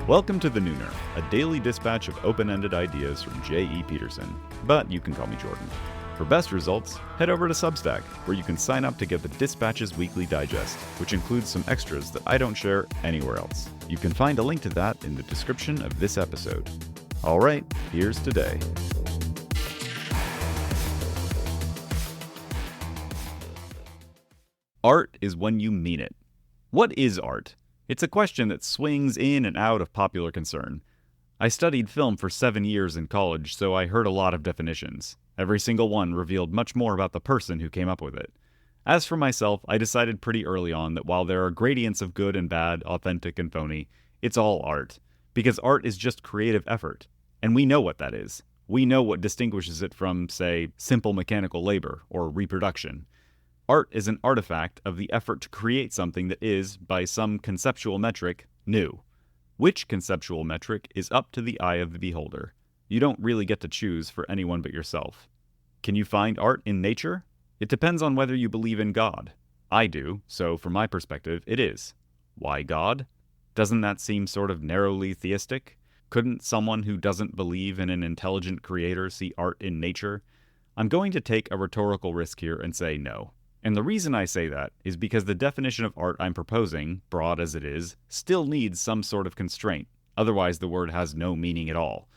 Welcome to The Nooner, a daily dispatch of open-ended ideas from J.E. Peterson, but you can call me Jordan. For best results, head over to Substack, where you can sign up to get the Dispatch's Weekly Digest, which includes some extras that I don't share anywhere else. You can find a link to that in the description of this episode. Alright, here's today. Art is when you mean it. What is art? It's a question that swings in and out of popular concern. I studied film for 7 years in college, so I heard a lot of definitions. Every single one revealed much more about the person who came up with it. As for myself, I decided pretty early on that while there are gradients of good and bad, authentic and phony, it's all art. Because art is just creative effort. And we know what that is. We know what distinguishes it from, say, simple mechanical labor or reproduction. Art is an artifact of the effort to create something that is, by some conceptual metric, new. Which conceptual metric is up to the eye of the beholder. You don't really get to choose for anyone but yourself. Can you find art in nature? It depends on whether you believe in God. I do, so from my perspective, it is. Why God? Doesn't that seem sort of narrowly theistic? Couldn't someone who doesn't believe in an intelligent creator see art in nature? I'm going to take a rhetorical risk here and say no. And the reason I say that is because the definition of art I'm proposing, broad as it is, still needs some sort of constraint. Otherwise, the word has no meaning at all.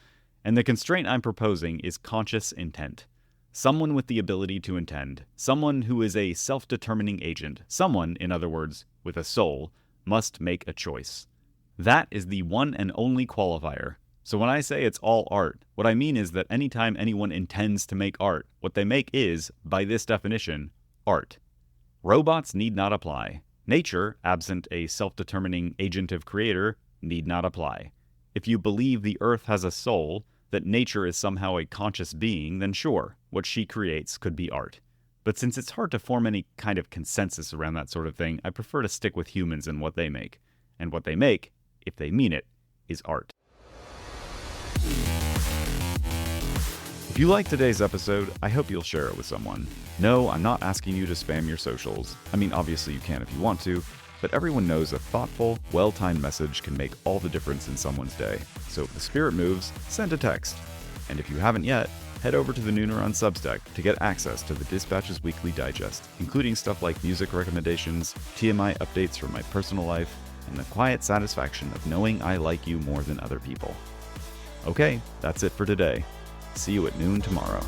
And the constraint I'm proposing is conscious intent. Someone with the ability to intend, someone who is a self-determining agent, someone, in other words, with a soul, must make a choice. That is the one and only qualifier. So when I say it's all art, what I mean is that anytime anyone intends to make art, what they make is, by this definition, art. Robots need not apply. Nature, absent a self-determining agentive creator, need not apply. If you believe the earth has a soul, that nature is somehow a conscious being, then sure, what she creates could be art. But since it's hard to form any kind of consensus around that sort of thing, I prefer to stick with humans and what they make. And what they make, if they mean it, is art. If you like today's episode, I hope you'll share it with someone. No, I'm not asking you to spam your socials. I mean, obviously you can if you want to, but everyone knows a thoughtful, well-timed message can make all the difference in someone's day. So if the spirit moves, send a text. And if you haven't yet, head over to the Nooner on Substack to get access to the Dispatch's Weekly Digest, including stuff like music recommendations, TMI updates from my personal life, and the quiet satisfaction of knowing I like you more than other people. Okay, that's it for today. See you at noon tomorrow.